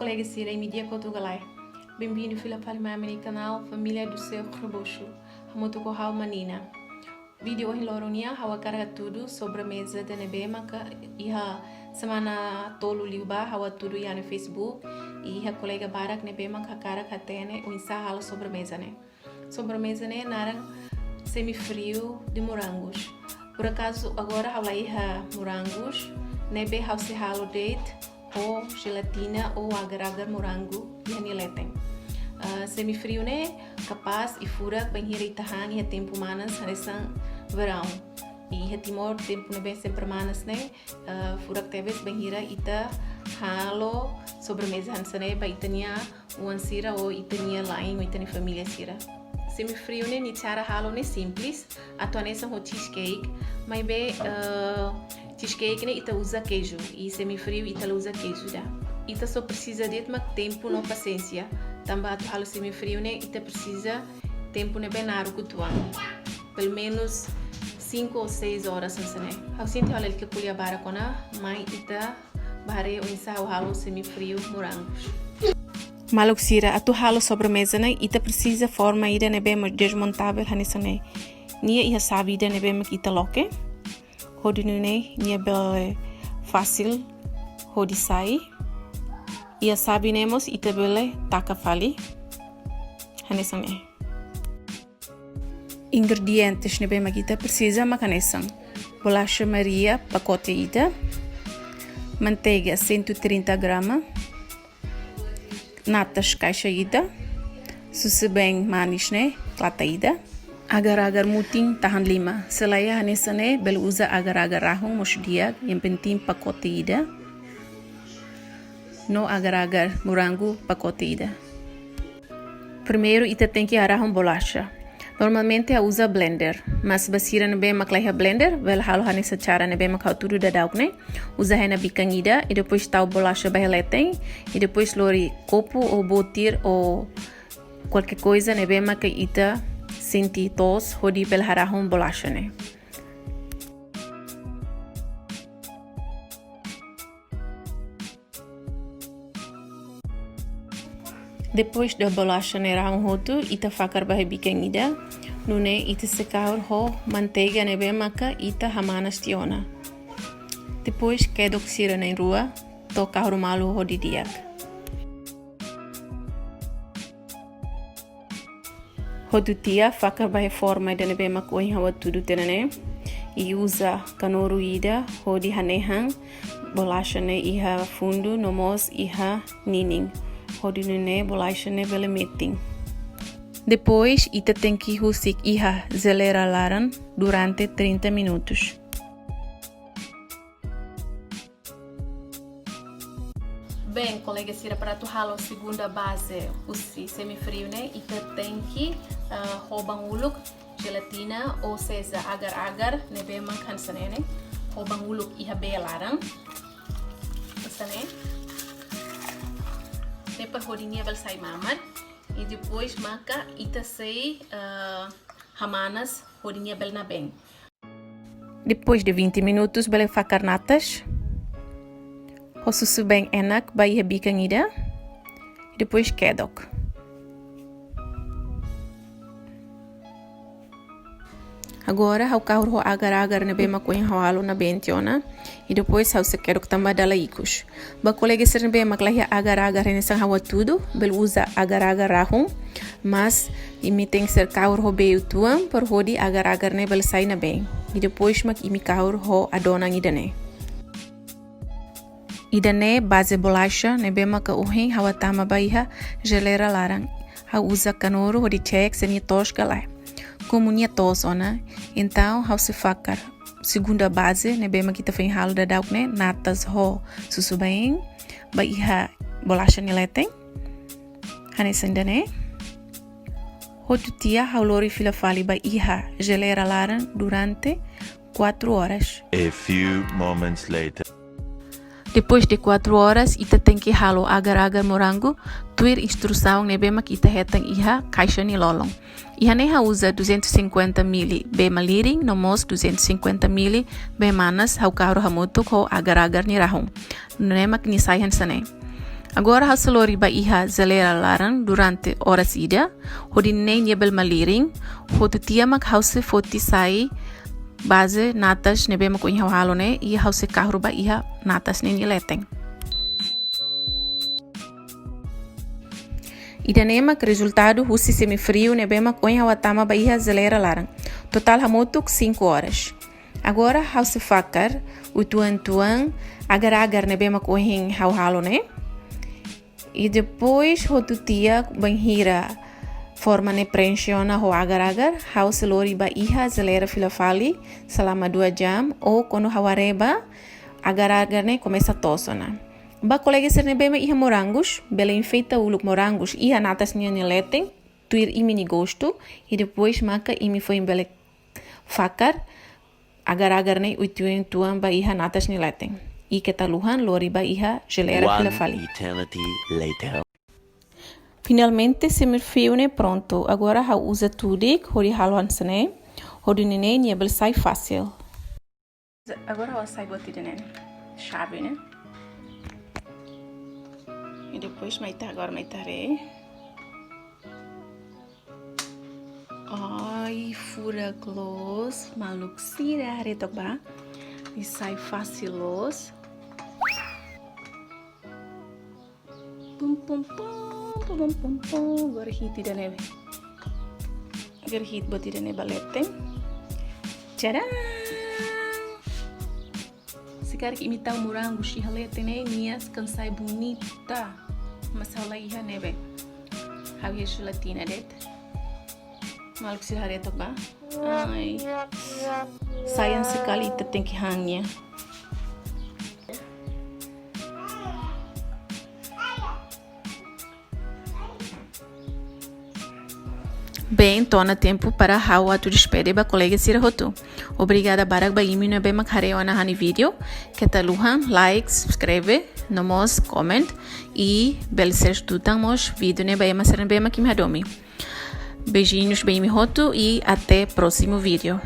colega Sira e mídia Portugalai. Bem-vindo filha para o canal Família do Seu Rebocho. Hamoto ko hau manina. Vídeo em Loronia hawa carga tudo sobre a mesa de nebema que iha semana tolo liuba hawa tudo ia no Facebook e iha colega barak nebema que cara catene o insa hala sobre a mesa né. Sobre a mesa né narang semi-frio de morangos. Por acaso agora hawa iha morangos nebe hau se halo date ou gelatina ou agar-agar morango e aniletem. Semi-frio né capaz e fura bem hira itahan e tempo manas resan verão e timor tempo né bem sempre manas né fura que talvez bem hira ita halo sobremesa hansane ba itania uan sira ou itania lain ou itania família sira. Semi-frio né ni cara halo né simples atuanesa ho cheesecake mas be cheesecake né ita usa queijo e semi-frio ita usa queijo da. Ita só precisa de mais tempo não paciência. Também tu halo semi-frio né ita precisa tempo né bem naro kutuan. Pelo menos 5 ou 6 horas assim né. Ao sentir olha que colher bara kona, mas ita bare o insa o halo semi-frio morangos. Maluk sira atu halo sobremesa né ita precisa forma ida né bem desmontável hanisa né. Nia ia sabe ida né bem ita loke. Hodinu né nia bel fácil hodi sai. Ia sabe nemos ita bele taka fali. Hanesan é. Ingredientes nebe magita precisa macanesan. Bolacha Maria pacote ida. Manteiga 130 grama. Natas caixa ida. Susebeng manis né lata ida. Agar-agar muting tahan 5. Selain hanesan é bel usa agar-agar rahung mosdia yang penting pacote ida. No agar-agar morango pacote ida. Primeiro ita tem que arar bolacha. Normalmente a usa blender, mas basira nebe maklaiha blender, vel halo hanessa cara nebe makau tudo da dauk né. Usa hena bicang ida e depois tau bolacha baheletem e depois lori copo ou botir ou qualquer coisa nebe makai ita senti tos hodi bel harahon bolacha né. Depois da bolacha nera um roto, ita fakar bahe bicang ida, nune ita secar ho manteiga nebe maka ita hamanas tiona. Depois kedok sira na rua, toka malu ho didiak. Hodu tia fakar bahe forma da nebe maka oi hawa tudo tenane, e usa kanoru ida ho di hanehang, bolacha ne iha fundo nomos iha nining. Hodinu ne bolacha ne bele meeting. Depois, ita tem que husik iha zelera laran durante 30 minutos. Bem, colega Sira, para tu halo segunda base, usi semi-frio né? Ita tem que roubang uluk, gelatina ou seja agar-agar ne bem mancan sane né? Roubang uluk iha belaran. Sane. Depois rodinha vai sair mamad e depois maca ita sei hamanas rodinha bel na bem. Depois de 20 minutos bele fakar natas. Hosusu bem enak bai bicang ida. Depois kedok. Agora hau kahur ho agar-agar na bem makoin halo na bentiona e depois hau se kedok tamba dala ikus. Ba colega ser bem maklahi agar-agar nessa hawa tudo, bel usa agar-agar rahum, mas imi tem ser kahur ho beu tuam por hodi agar-agar ne bel sai na bem. E depois mak imi kahur ho adonang idane. Idane base bolacha ne bem maka uhin hawa tama baiha gelera larang. Hau usa kanoro ho di check seni tosca lá. Como nia tosona, então hau se fakar segunda base ne bema kita fem halo da dauk ne natas ho susubeng ba iha bolacha nileteng hanesenda ne hotu tia hau lori fila fali ba iha gelera laran durante 4 horas. A few moments later. Depois de 4 horas, ita tem que halo agar-agar morango, tuir instrução ne bema kita hetang iha caixa ni lolong. Iha ne ha usa 250 ml bema liring, nomos 250 ml bemanas hau kahro hamutuk ho agar-agar ni rahum. Nemak ni sayan sane. Agora hasalori ba iha zalera larang durante horas ida, hodi nem yebel maliring, hotu tiamak hause foti sai base natas nebe mak iha halone e hause kahru ba iha natas nen yeleteng. Ida nemak resultado husi semifrio nebe mak iha watama ba iha zalera larang. Total hamotuk 5 horas. Agora hause fakar o tuan agar-agar nebe mak ohin halone. E depois rotutia banhira forma ne preenchiona ho agar-agar house lori ba iha zelera filafali selama 2 jam ou quando hawareba agar-agar ne começa tosona. Ba colega ser nebe iha morangos, bela enfeita uluk morangos iha natas nyaneletem, tuir imini gosto e depois maka imi foi embele fakar agar-agar ne uituen tuan ba iha natas nyaneletem. E que taluhan lori ba iha gelera filafali. Eternity later. Finalmente semifrio pronto. Agora ha usa tudo, hori haluan sene, hori nene niebel sai fácil. Agora ha sai botida nene, chave, né? E depois agora maitare. Ai, fura close, maluk sira haretok ba. E sai facilos. Pum pum pum. Agora hit da neve. Agora hit boti da neve balete. Tcharam! Se quer imitar o morango, chihalete né, minhas cansai bonita. Mas ela ia neve. Havia gelatina det. Maluk sir hareto ba? Ai. Sayang sekali tem que hangnya. Bem, tona tempo para how atu despede ba colega sira rotu. Obrigada barak ba imi na be makareo na hani video. Ketaluhan, like, subscreve, nomos, comment e bel ser tutamos vídeo ne ba ema ser be makim hadomi. Beijinhos bem mi roto e até próximo vídeo.